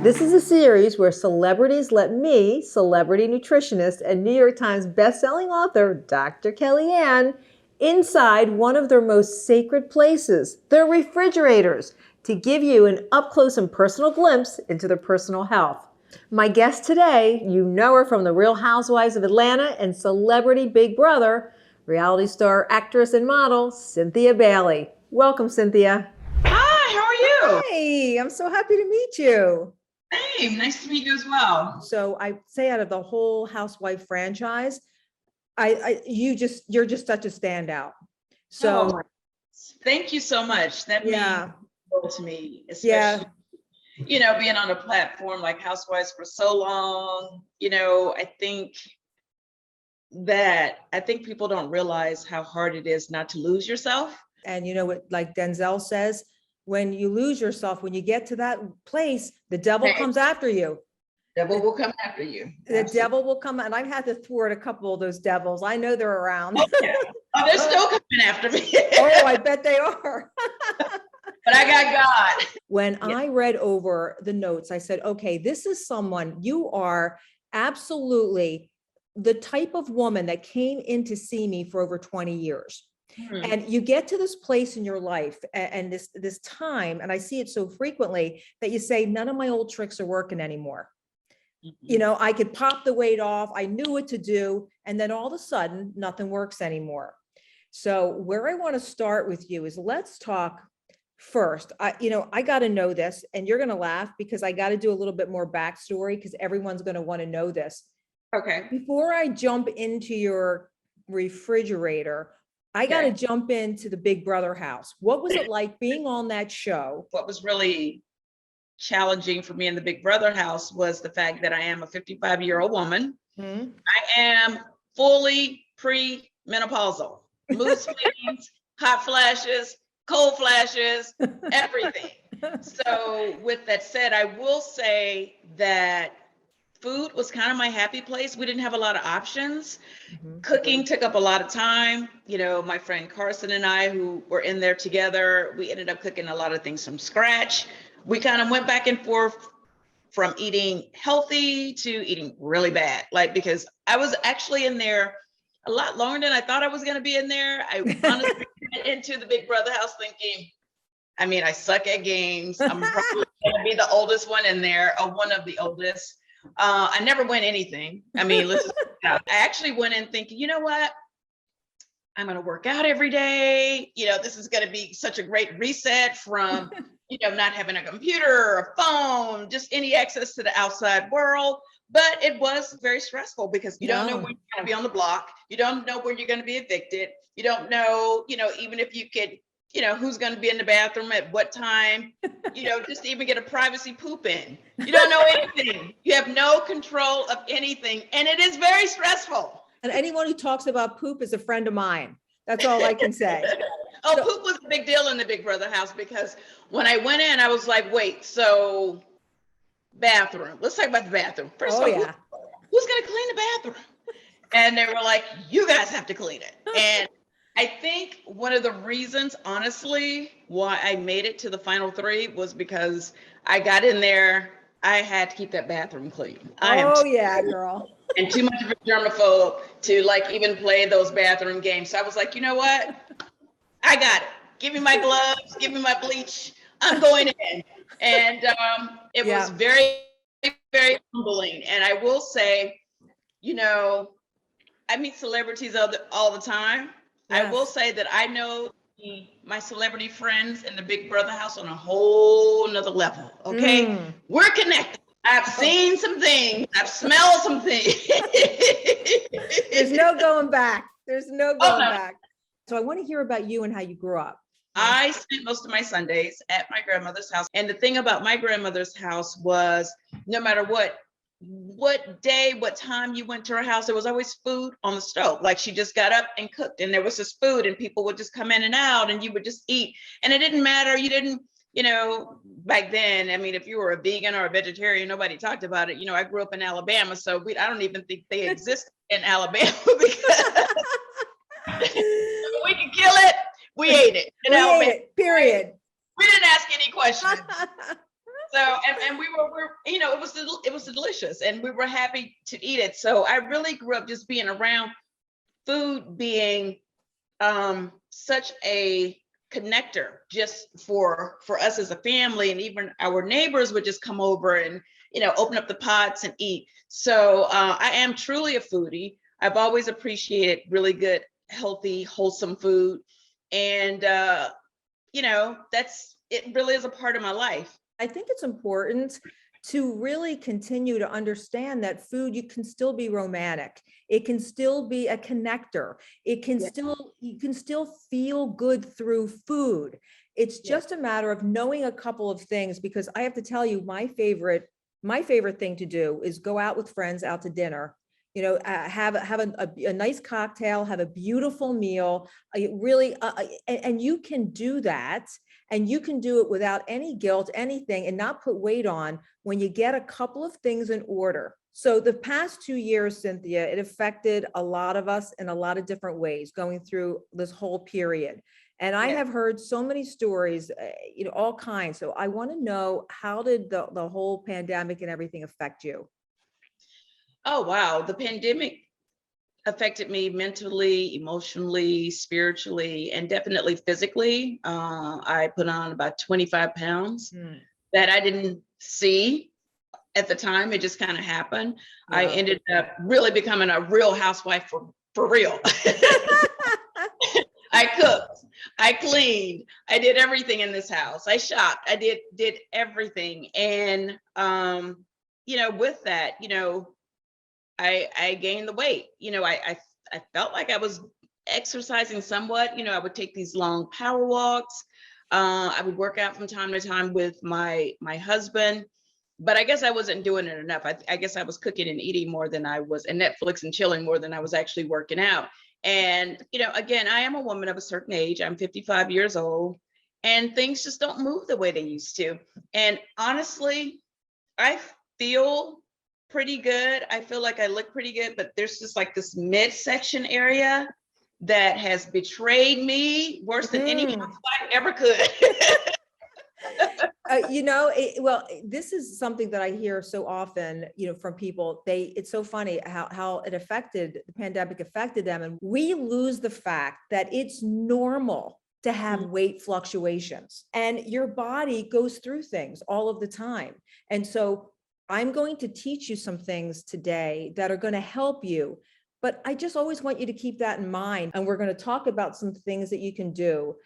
This is a series where celebrities let me, celebrity nutritionist and New York Times bestselling author Dr. Kellyann, inside one of their most sacred places, their refrigerators, to give you an up-close and personal glimpse into their personal health. My guest today, you know her from the Real Housewives of Atlanta and Celebrity Big Brother, reality star, actress, and model, Cynthia Bailey. Welcome, Cynthia. Hi, how are you? Hey, I'm so happy to meet you. Hey, nice to meet you as well. So I say out of the whole housewife franchise, you're just such a standout. So thank you so much. That means the world to me, especially being on a platform like Housewives for so long. I think people don't realize how hard it is not to lose yourself. And you know what, like Denzel says, when you lose yourself, when you get to that place, the devil comes after you. Devil will come after you. The devil will come, and I've had to thwart a couple of those devils. I know they're around. Oh, yeah. Oh, they're still coming after me. Oh, I bet they are. But I got God. When I read over the notes, I said, okay, this is someone, you are absolutely the type of woman that came in to see me for over 20 years. And you get to this place in your life and this time, and I see it so frequently that you say, none of my old tricks are working anymore. You know, I could pop the weight off. I knew what to do. And then all of a sudden, nothing works anymore. So where I want to start with you is let's talk first. I got to know this, and you're going to laugh because I got to do a little bit more backstory because everyone's going to want to know this. Okay. Before I jump into your refrigerator, I got to jump into the Big Brother house. What was it like being on that show? What was really challenging for me in the Big Brother house was the fact that I am a 55-year-old woman. I am fully pre-menopausal. Mood swings, hot flashes, cold flashes, everything. So with that said, I will say that food was kind of my happy place. We didn't have a lot of options. Cooking took up a lot of time. My friend Carson and I, who were in there together, we ended up cooking a lot of things from scratch. We kind of went back and forth from eating healthy to eating really bad, because I was actually in there a lot longer than I thought I was going to be in there. I honestly went into the Big Brother house thinking, I suck at games. I'm probably going to be the oldest one in there, or one of the oldest. I never win anything. I actually went in thinking, you know what? I'm going to work out every day. This is going to be such a great reset from, not having a computer or a phone, just any access to the outside world. But it was very stressful because you don't know when you're going to be on the block. You don't know when you're going to be evicted. You don't know, even if you could, who's going to be in the bathroom at what time, just even get a privacy poop in. You don't know anything. You have no control of anything. And it is very stressful. And anyone who talks about poop is a friend of mine. That's all I can say. Poop was a big deal in the Big Brother house because when I went in, I was like, wait, so bathroom. Let's talk about the bathroom. First of all, who's going to clean the bathroom? And they were like, you guys have to clean it. And I think one of the reasons, honestly, why I made it to the final three was because I got in there. I had to keep that bathroom clean. Girl. And too much of a germaphobe to even play those bathroom games. So I was like, you know what? I got it. Give me my gloves. Give me my bleach. I'm going in. And it was very, very humbling. And I will say, I meet celebrities all the time. I will say that I know my celebrity friends in the Big Brother house on a whole nother level. Okay. We're connected. I've seen some things. I've smelled some things. There's no going back. There's no going back. So I want to hear about you and how you grew up. I spent most of my Sundays at my grandmother's house. And the thing about my grandmother's house was no matter what day, what time you went to her house, there was always food on the stove. She just got up and cooked and there was this food and people would just come in and out and you would just eat. And it didn't matter. You didn't, back then, if you were a vegan or a vegetarian, nobody talked about it. I grew up in Alabama, so I don't even think they exist in Alabama because we could kill it. We ate it. We ate it, period. We didn't ask any questions. So, and we're, you know, it was delicious and we were happy to eat it. So I really grew up just being around food being such a connector just for us as a family, and even our neighbors would just come over and, you know, open up the pots and eat. So I am truly a foodie. I've always appreciated really good, healthy, wholesome food. And you know, it really is a part of my life. I think it's important to really continue to understand that food, you can still be romantic. It can still be a connector. It can still, you can still feel good through food. It's just a matter of knowing a couple of things, because I have to tell you, my favorite thing to do is go out with friends out to dinner, you know, have a nice cocktail, have a beautiful meal, really, and you can do that. And you can do it without any guilt, anything, and not put weight on when you get a couple of things in order. So the past 2 years, Cynthia, it affected a lot of us in a lot of different ways going through this whole period. And I have heard so many stories, you know, all kinds. So I want to know, how did the whole pandemic and everything affect you? Oh, wow. The pandemic affected me mentally, emotionally, spiritually, and definitely physically. I put on about 25 pounds that I didn't see at the time. It just kind of happened. Yeah. I ended up really becoming a real housewife for real. I cooked, I cleaned, I did everything in this house. I shopped, I did everything. And you know, with that, you know, I gained the weight. You know, I felt like I was exercising somewhat. You know, I would take these long power walks. I would work out from time to time with my husband, but I guess I wasn't doing it enough. I guess I was cooking and eating more than I was, and Netflix and chilling more than I was actually working out. And, you know, again, I am a woman of a certain age. I'm 55 years old, and things just don't move the way they used to. And honestly, I feel pretty good. I feel like I look pretty good, but there's just like this midsection area that has betrayed me worse than any housewife ever could. You know, well, this is something that I hear so often, you know, from people. It's so funny how the pandemic affected them. And we lose the fact that it's normal to have weight fluctuations, and your body goes through things all of the time. And so I'm going to teach you some things today that are going to help you, but I just always want you to keep that in mind. And we're going to talk about some things that you can do.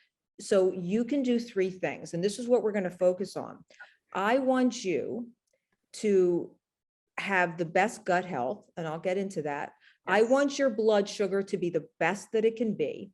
So you can do 3 things, and this is what we're going to focus on. I want you to have the best gut health, and I'll get into that. Yes. I want your blood sugar to be the best that it can be.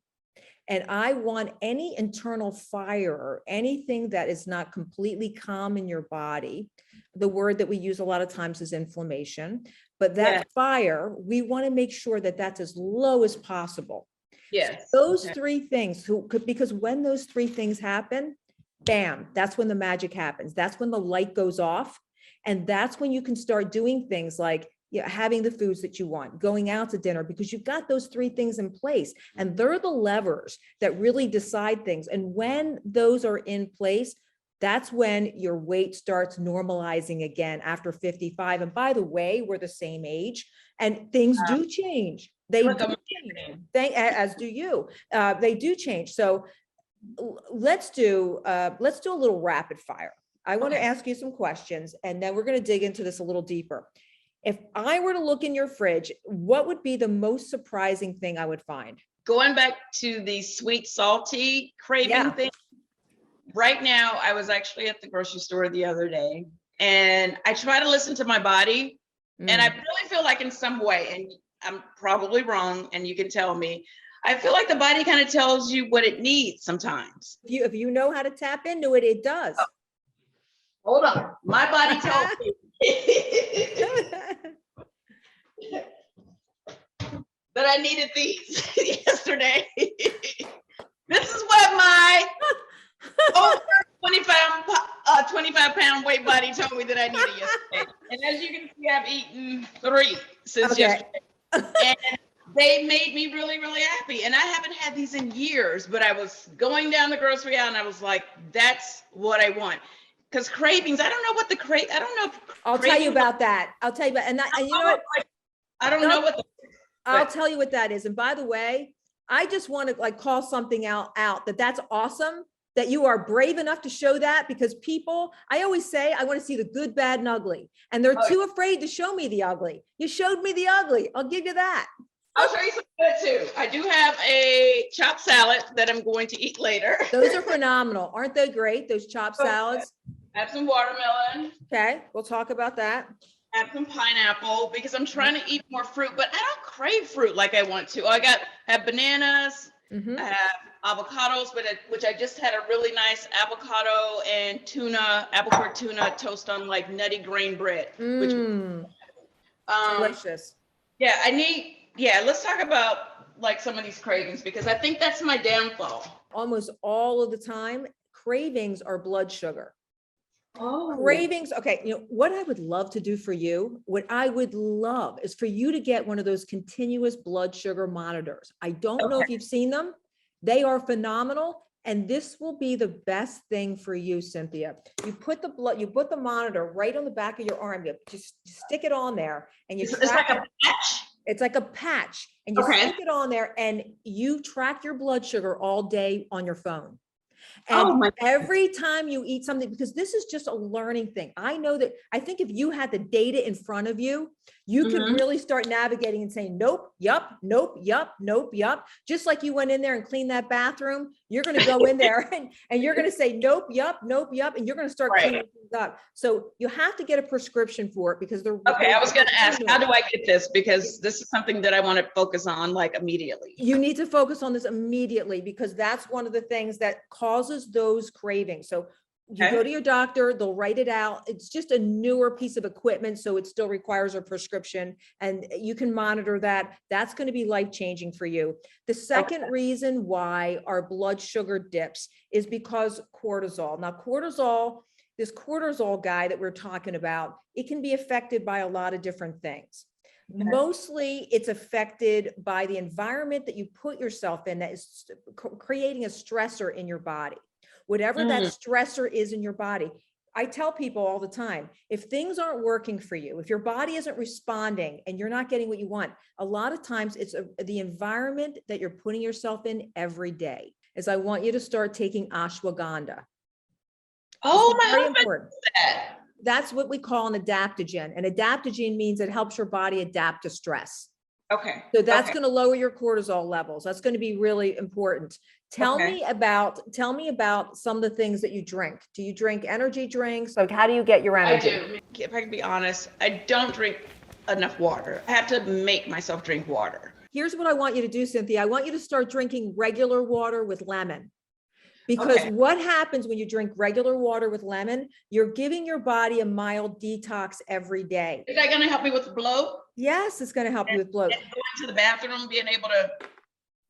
And I want any internal fire or anything that is not completely calm in your body. The word that we use a lot of times is inflammation, but that fire, we want to make sure that that's as low as possible. Yes. So those 3 things, because when those 3 things happen, bam, that's when the magic happens. That's when the light goes off. And that's when you can start doing things like, you know, having the foods that you want, going out to dinner, because you've got those 3 things in place, and they're the levers that really decide things. And when those are in place, that's when your weight starts normalizing again after 55. And by the way, we're the same age, and things do change. They do change. As do you. They do change. So let's do a little rapid fire. I want to ask you some questions, and then we're going to dig into this a little deeper. If I were to look in your fridge, what would be the most surprising thing I would find? Going back to the sweet, salty craving thing. Right now, I was actually at the grocery store the other day, and I try to listen to my body, and I really feel like in some way, and I'm probably wrong, and you can tell me, I feel like the body kind of tells you what it needs sometimes. If you know how to tap into it, it does. Oh. Hold on. My body told me that I needed these yesterday. This is what my over 25 pound weight body told me that I needed yesterday. And as you can see, I've eaten 3 since yesterday. And they made me really, really happy. And I haven't had these in years, but I was going down the grocery aisle and I was like, that's what I want. because cravings, I don't know what I don't know. I'll tell you about that. I'll tell you about, and you know what? I don't know what I'll tell you what that is. And by the way, I just want to like call something out that's awesome that you are brave enough to show that, because people, I always say, I want to see the good, bad, and ugly. And they're too afraid to show me the ugly. You showed me the ugly. I'll give you that. I'll show you some good too. I do have a chopped salad that I'm going to eat later. Those are phenomenal. Aren't they great? Those chopped salads. I have some watermelon. Okay, we'll talk about that. I have some pineapple because I'm trying to eat more fruit, but I don't crave fruit like I want to. I have bananas. I have avocados, which I just had a really nice avocado and apple core tuna toast on like nutty grain bread. Which delicious. Yeah, let's talk about like some of these cravings, because I think that's my downfall. Almost all of the time, cravings are blood sugar. Oh. Cravings. Okay. You know, what I would love to do for you, what I would love is for you to get one of those continuous blood sugar monitors. I don't know if you've seen them. They are phenomenal. And this will be the best thing for you, Cynthia. You put the monitor right on the back of your arm. You just stick it on there and you It's like a patch. It's like a patch, and you stick it on there and you track your blood sugar all day on your phone. And every time you eat something, because this is just a learning thing. I know that, I think if you had the data in front of you, you could really start navigating and saying, nope, yup, nope, yup, nope, yup. Just like you went in there and cleaned that bathroom, you're going to go in there and you're going to say, nope, yup, and you're going to start cleaning things up. So you have to get a prescription for it, because they're I was going to ask, how do I get this? Because this is something that I want to focus on like immediately. You need to focus on this immediately, because that's one of the things that causes those cravings. So you go to your doctor, they'll write it out. It's just a newer piece of equipment, so it still requires a prescription, and you can monitor that. That's going to be life-changing for you. The second reason why our blood sugar dips is because cortisol. Now, this cortisol guy that we're talking about, it can be affected by a lot of different things. Mostly it's affected by the environment that you put yourself in, that is creating a stressor in your body. Whatever that stressor is in your body. I tell people all the time, if things aren't working for you, if your body isn't responding and you're not getting what you want, a lot of times it's the environment that you're putting yourself in every day. Is I want you to start taking ashwagandha. Oh, my very husband important. that. That's what we call an adaptogen. An adaptogen means it helps your body adapt to stress. Okay. So that's going to lower your cortisol levels. That's going to be really important. Tell me about some of the things that you drink. Do you drink energy drinks? Like, how do you get your energy? I do. If I can be honest, I don't drink enough water. I have to make myself drink water. Here's what I want you to do, Cynthia. I want you to start drinking regular water with lemon. Because what happens when you drink regular water with lemon, you're giving your body a mild detox every day. Is that going to help me with bloat? Yes, it's going to help you with bloat. And going to the bathroom, being able to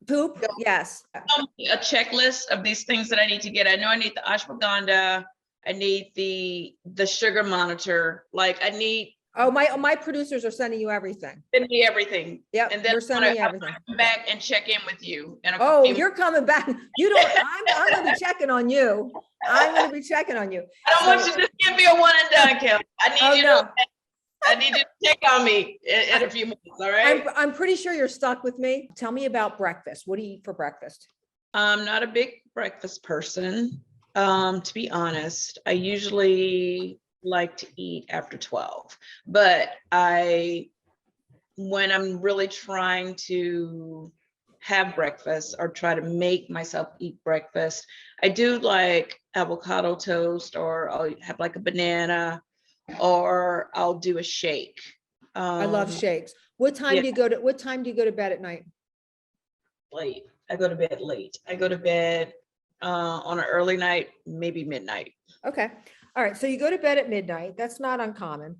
poop? Yes. A checklist of these things that I need to get. I know I need the ashwagandha. I need the sugar monitor. Like I need. Oh, my producers are sending you everything. Send me everything. Yep, and then they're sending you everything. Come back and check in with you. You're coming back. You don't. I'm going to be checking on you. I'm going to be checking on you. I don't want you to just give me a one and done, Kelly. I need you to check on me in a few minutes. All right. I'm pretty sure you're stuck with me. Tell me about breakfast. What do you eat for breakfast? I'm not a big breakfast person. To be honest, I usually like to eat after 12, but when I'm really trying to have breakfast or try to make myself eat breakfast, I do like avocado toast, or I'll have like a banana, or I'll do a shake. I love shakes. What time do you go to bed at night? Late. I go to bed late. I go to bed on an early night, maybe midnight. Okay. All right. So you go to bed at midnight. That's not uncommon.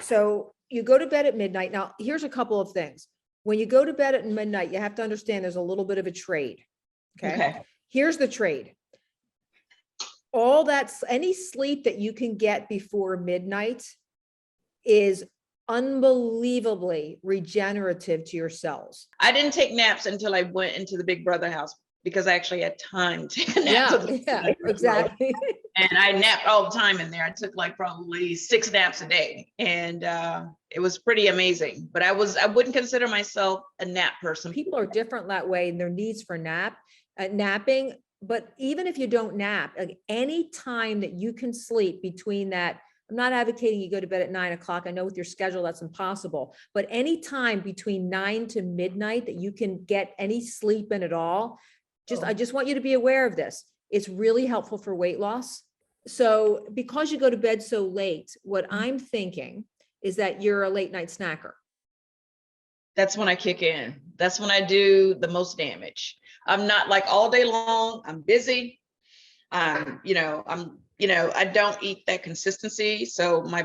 So you go to bed at midnight. Now, here's a couple of things. When you go to bed at midnight, you have to understand there's a little bit of a trade. Okay. Here's the trade. Any sleep that you can get before midnight is unbelievably regenerative to your cells. I didn't take naps until I went into the Big Brother house, because I actually had time to take a nap. Yeah, exactly. And I napped all the time in there. I took like probably 6 naps a day, and it was pretty amazing. But I wouldn't consider myself a nap person. People are different that way in their needs for napping. But even if you don't nap, like any time that you can sleep between that, I'm not advocating you go to bed at 9 o'clock. I know with your schedule that's impossible, but any time between 9 to midnight that you can get any sleep in at all, I just want you to be aware of this. It's really helpful for weight loss. So because you go to bed so late, what I'm thinking is that you're a late night snacker. That's when I kick in. That's when I do the most damage. I'm not like all day long. I'm busy. I don't eat that consistency. So my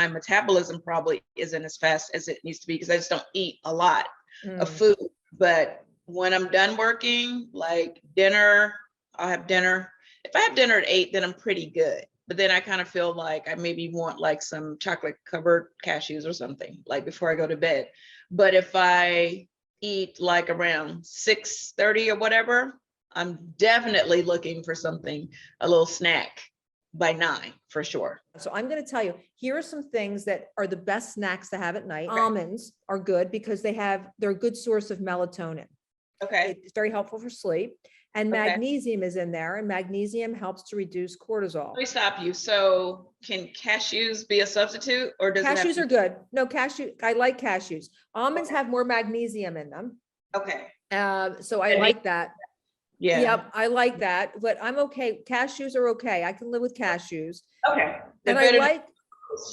metabolism probably isn't as fast as it needs to be because I just don't eat a lot of food. But when I'm done working, like dinner, I'll have dinner. If I have dinner at 8, then I'm pretty good. But then I kind of feel like I maybe want like some chocolate covered cashews or something like before I go to bed. But if I eat like around 6:30 or whatever, I'm definitely looking for something, a little snack by 9 for sure. So I'm going to tell you, here are some things that are the best snacks to have at night. Okay. Almonds are good because they're a good source of melatonin. Okay. It's very helpful for sleep. And Okay. Magnesium is in there, and magnesium helps to reduce cortisol. Let me stop you. So can cashews be a substitute, or does cashews are good? No, I like cashews. Almonds have more magnesium in them. Okay. So I like that. Yeah. Yep, I like that, but I'm okay. Cashews are okay. I can live with cashews. Okay. And I like,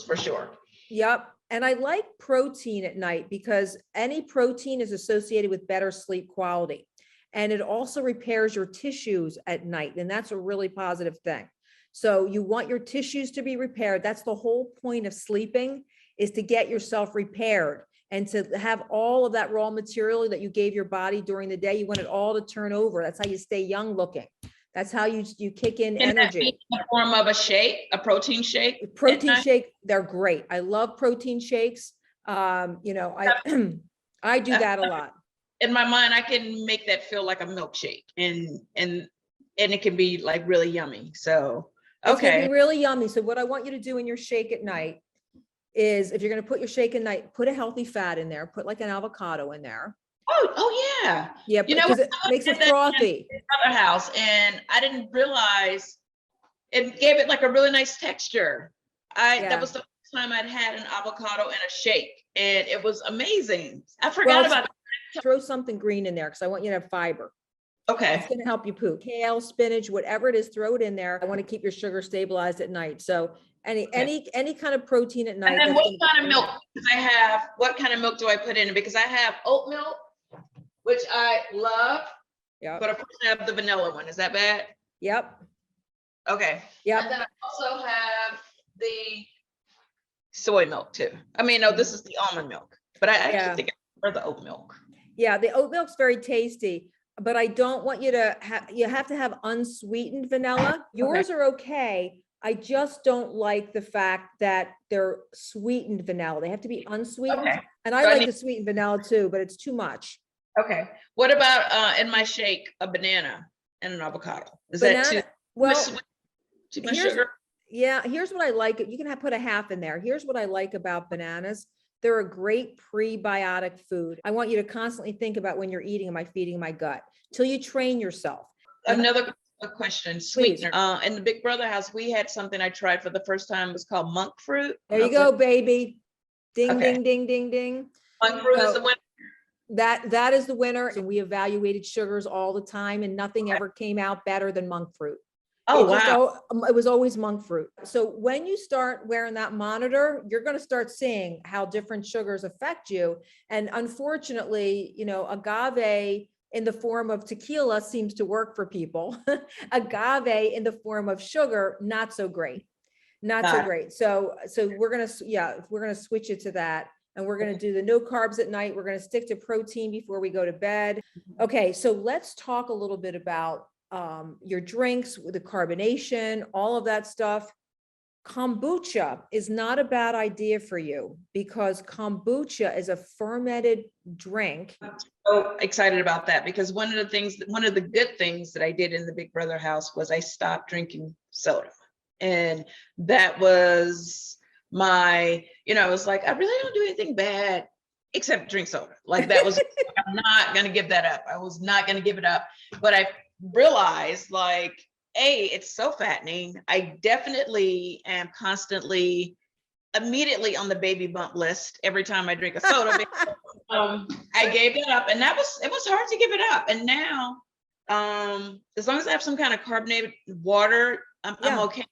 for sure. Yep. And I like protein at night because any protein is associated with better sleep quality. And it also repairs your tissues at night. And that's a really positive thing. So you want your tissues to be repaired. That's the whole point of sleeping, is to get yourself repaired and to have all of that raw material that you gave your body during the day. You want it all to turn over. That's how you stay young looking. That's how you kick in energy. In the form of a shake, a protein shake? Protein shake, they're great. I love protein shakes. I do that a lot. In my mind, I can make that feel like a milkshake, and it can be like really yummy. So okay, it's gonna be really yummy. So what I want you to do in your shake at night is, if you're going to put your shake at night, put a healthy fat in there. Put like an avocado in there. Oh yeah. Yeah, because it makes it frothy. Other house, and I didn't realize it gave it like a really nice texture. That was the first time I'd had an avocado in a shake, and it was amazing. I forgot about that. Throw something green in there because I want you to have fiber. Okay. It's going to help you poop. Kale, spinach, whatever it is, throw it in there. I want to keep your sugar stabilized at night. So any kind of protein at night. And then what kind of milk what kind of milk do I put in it? Because I have oat milk, which I love. Yeah. But of course I have the vanilla one. Is that bad? Yep. Okay. Yep. And then I also have the soy milk too. I mean, no, this is the almond milk, but I actually think I prefer the oat milk. Yeah, the oat milk's very tasty, but I don't want you to you have to have unsweetened vanilla. Yours are okay. I just don't like the fact that they're sweetened vanilla. They have to be unsweetened. Okay. And I like the sweetened vanilla too, but it's too much. Okay. What about in my shake, a banana and an avocado? Is that too much sugar? Yeah, here's what I like. You can put a half in there. Here's what I like about bananas. They're a great prebiotic food. I want you to constantly think about, when you're eating, am I feeding my gut? Till you train yourself. Another question, sweetener. In the Big Brother house, we had something I tried for the first time. It was called monk fruit. There you go, baby. Ding, ding, ding, ding, ding. Monk fruit is the winner. That is the winner. And we evaluated sugars all the time, and nothing ever came out better than monk fruit. Oh, wow. It was always monk fruit. So when you start wearing that monitor, you're going to start seeing how different sugars affect you. And unfortunately, agave in the form of tequila seems to work for people. Agave in the form of sugar, not so great. So we're going to switch it to that. And we're going to do the no carbs at night. We're going to stick to protein before we go to bed. Okay. So let's talk a little bit about your drinks, with the carbonation, all of that stuff. Kombucha is not a bad idea for you, because kombucha is a fermented drink. I'm so excited about that, because one of the good things that I did in the Big Brother house was I stopped drinking soda. And that was my, it was like, I really don't do anything bad except drink soda. Like that was, I'm not going to give that up. I was not going to give it up. But I realized like, it's so fattening. I definitely am constantly immediately on the baby bump list every time I drink a soda. I gave that up, and it was hard to give it up. And now, as long as I have some kind of carbonated water, I'm okay.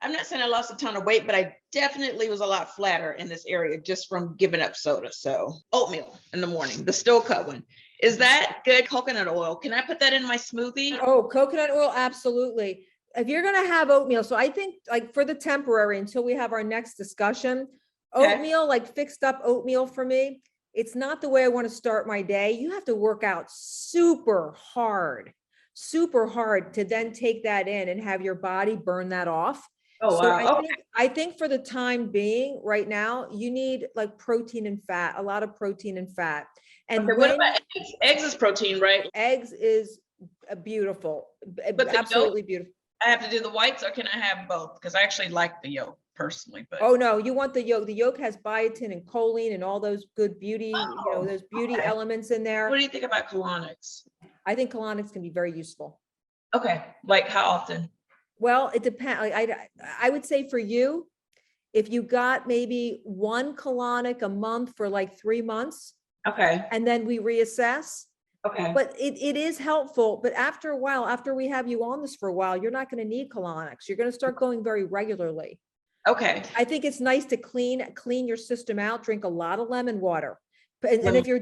I'm not saying I lost a ton of weight, but I definitely was a lot flatter in this area just from giving up soda. So oatmeal in the morning, the still cut one. Is that good? Coconut oil. Can I put that in my smoothie? Oh, coconut oil, absolutely. If you're gonna have oatmeal, so I think like for the temporary until we have our next discussion, oatmeal, like fixed up oatmeal for me, it's not the way I want to start my day. You have to work out super hard to then take that in and have your body burn that off. Oh, So wow. I think for the time being right now, you need like protein and fat, a lot of protein and fat. And what about eggs? Eggs is protein, right? Eggs is beautiful, But absolutely beautiful. I have to do the whites, or can I have both? Because I actually like the yolk personally. But oh no, you want the yolk. The yolk has biotin and choline and all those good beauty, those beauty elements in there. What do you think about colonics? I think colonics can be very useful. Okay, like how often? Well, it depends. Like I would say for you, if you got maybe one colonic a month for like 3 months, okay, and then we reassess. Okay. But it is helpful. But after a while, after we have you on this for a while, you're not going to need colonics. You're going to start going very regularly. Okay. I think it's nice to clean your system out, drink a lot of lemon water. And if you're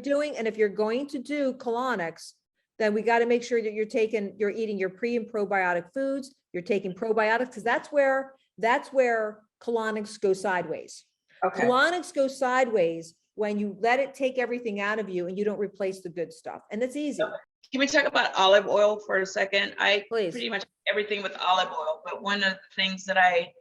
going to do colonics, then we got to make sure that you're eating your pre and probiotic foods, you're taking probiotics, because that's where colonics go sideways. Okay. Colonics go sideways when you let it take everything out of you and you don't replace the good stuff. And it's easy. Can we talk about olive oil for a second? Please. Pretty much everything with olive oil, but one of the things that I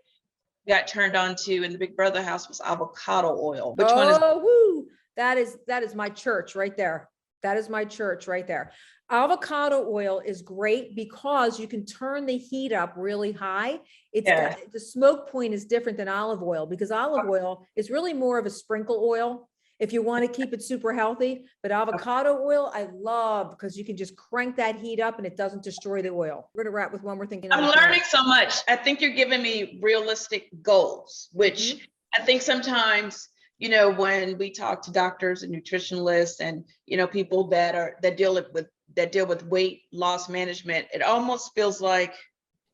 got turned on to in the Big Brother house was avocado oil. Which one is? Woo! That is my church right there. That is my church right there. Avocado oil is great because you can turn the heat up really high. The smoke point is different than olive oil, because olive oil is really more of a sprinkle oil if you want to keep it super healthy. But avocado oil, I love, because you can just crank that heat up and it doesn't destroy the oil. We're going to wrap with one more thing. I'm learning so much. I think you're giving me realistic goals, which I think sometimes, when we talk to doctors and nutritionalists and, people that deal with weight loss management, it almost feels like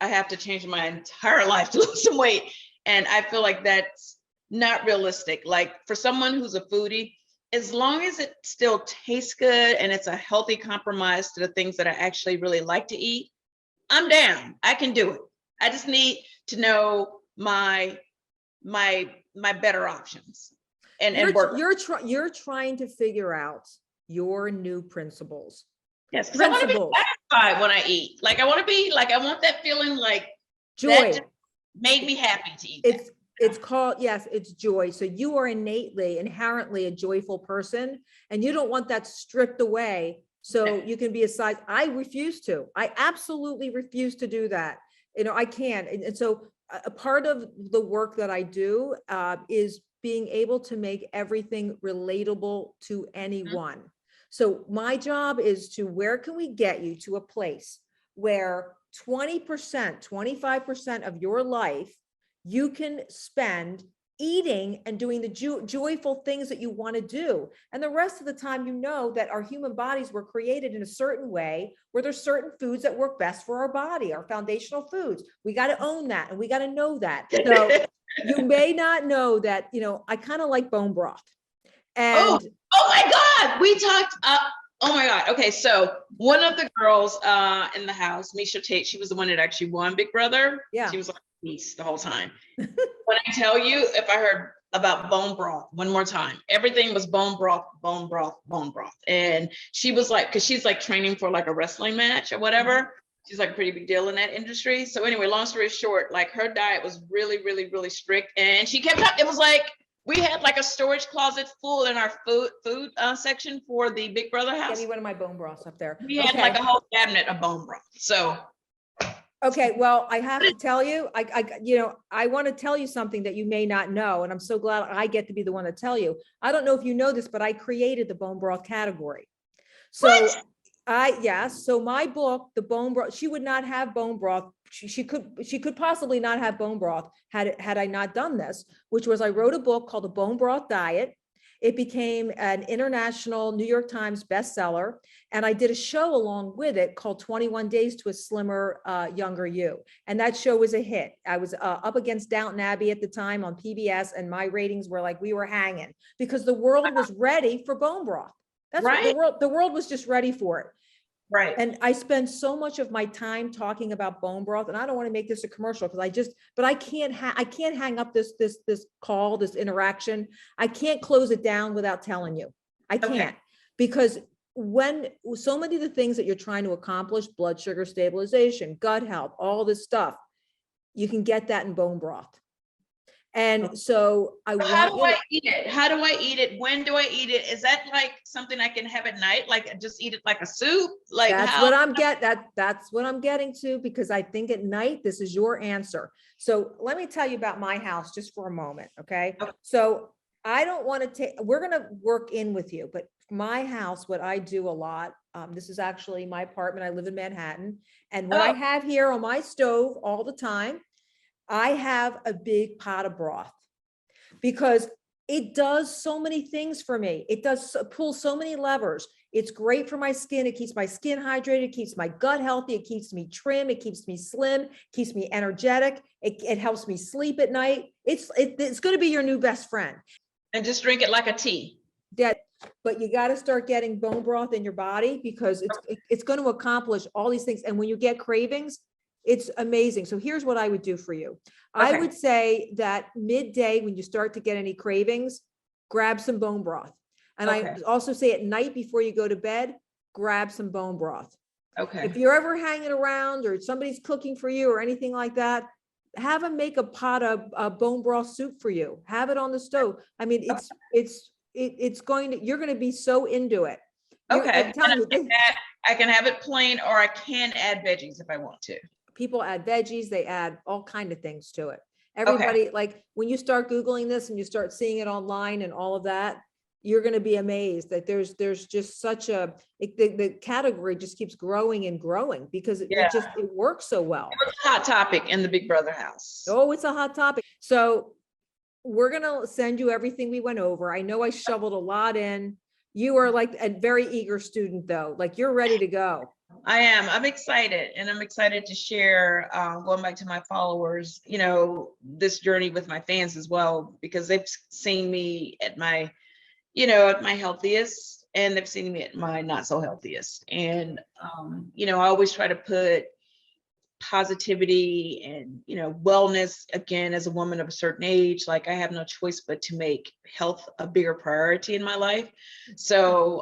I have to change my entire life to lose some weight. And I feel like that's not realistic. Like for someone who's a foodie, as long as it still tastes good and it's a healthy compromise to the things that I actually really like to eat, I'm down. I can do it. I just need to know my better options and work. You're trying to figure out your new principles. Yes, because I want to be satisfied when I eat. Like I want that feeling like joy. That just made me happy to eat. It's called, yes, it's joy. So you are inherently a joyful person, and you don't want that stripped away so you can be a size. I absolutely refuse to do that. I can't. And so a part of the work that I do is being able to make everything relatable to anyone. So my job is where can we get you to a place where 20%, 25% of your life you can spend eating and doing the joyful things that you want to do. And the rest of the time, that our human bodies were created in a certain way where there's certain foods that work best for our body, our foundational foods. We got to own that, and we got to know that. So you may not know that, I kind of like bone broth. And oh my God, we talked, oh my God. Okay. So one of the girls in the house, Misha Tate, she was the one that actually won Big Brother. Yeah. She was like peace the whole time. When I tell you, if I heard about bone broth one more time, everything was bone broth, bone broth, bone broth. And she was like, cause she's like training for like a wrestling match or whatever. She's like a pretty big deal in that industry. So anyway, long story short, like her diet was really, really, really strict. And she kept up, it was like, we had like a storage closet full in our food section for the Big Brother house. Give me one of my bone broths up there. We had like a whole cabinet of bone broth. So. Okay, well, I have to tell you, I want to tell you something that you may not know, and I'm so glad I get to be the one to tell you. I don't know if you know this, but I created the bone broth category. So What? yes, so my book, the bone broth, she would not have bone broth. She could possibly not have bone broth had I not done this, which was I wrote a book called The Bone Broth Diet. It became an international New York Times bestseller. And I did a show along with it called 21 Days to a Slimmer, Younger You. And that show was a hit. I was up against Downton Abbey at the time on PBS, and my ratings were like, we were hanging because the world was ready for bone broth. That's what Right. the world was just ready for it. Right. And I spend so much of my time talking about bone broth, and I don't want to make this a commercial because but I can't hang up this call, this interaction. I can't close it down without telling you. I can't, Okay. because when so many of the things that you're trying to accomplish, blood sugar stabilization, gut health, all this stuff, you can get that in bone broth. And so I How want do you to, I eat it? How do I eat it? When do I eat it? Is that like something I can have at night? Like just eat it like a soup? Like that's how? what that's what I'm getting to, because I think at night, this is your answer. So let me tell you about my house just for a moment. Okay. Okay. So I don't want to take, we're going to work in with you, but my house, what I do a lot, this is actually my apartment. I live in Manhattan. And what I Oh, have here on my stove all the time, I have a big pot of broth, because it does so many things for me. It does pull so many levers. It's great for my skin. It keeps my skin hydrated, keeps my gut healthy. It keeps me trim. It keeps me slim, keeps me energetic. It helps me sleep at night. It's going to be your new best friend. and just drink it like a tea. But you got to start getting bone broth in your body, because it's going to accomplish all these things. And when you get cravings, it's amazing. So here's what I would do for you. I Okay. would say that midday, when you start to get any cravings, grab some bone broth. And I Okay. also say at night before you go to bed, grab some bone broth. Okay. If you're ever hanging around or somebody's cooking for you or anything like that, have them make a pot of bone broth soup for you. Have it on the stove. I mean, you're going to be so into it. Okay. I'm telling you, I can have it plain, or I can add veggies if I want to. people add veggies, they add all kind of things to it. Okay. Everybody, like when you start Googling this and you start seeing it online and all of that, you're going to be amazed that there's just such the category just keeps growing and growing, because it works so well. It's a hot topic in the Big Brother house. Oh, it's a hot topic. So we're going to send you everything we went over. I know I shoveled a lot in. You are like a very eager student though. Like you're ready to go. I am. I'm excited, and I'm excited to share, going back to my followers, this journey with my fans as well, because they've seen me at my, at my healthiest, and they've seen me at my not so healthiest. And, I always try to put positivity and, wellness, again, as a woman of a certain age, like I have no choice but to make health a bigger priority in my life. So,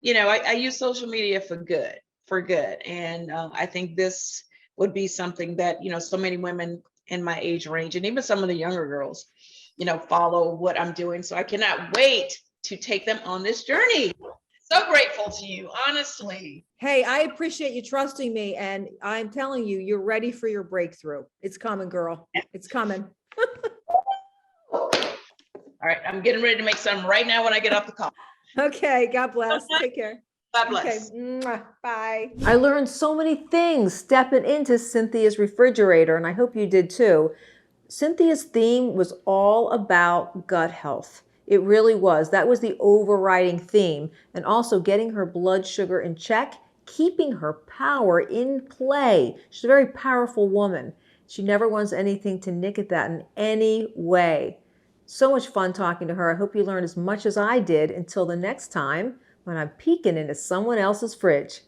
I use social media for good. And I think this would be something that, so many women in my age range, and even some of the younger girls, follow what I'm doing. So I cannot wait to take them on this journey. So grateful to you, honestly. Hey, I appreciate you trusting me. And I'm telling you, you're ready for your breakthrough. It's coming, girl. It's coming. All right. I'm getting ready to make some right now when I get off the call. Okay. God bless. Take care. God bless. Okay. Bye. I learned so many things stepping into Cynthia's refrigerator, and I hope you did too. Cynthia's theme was all about gut health. It really was. That was the overriding theme. And also getting her blood sugar in check, keeping her power in play. She's a very powerful woman. She never wants anything to nick at that in any way. So much fun talking to her. I hope you learned as much as I did. Until the next time, when I'm peeking into someone else's fridge.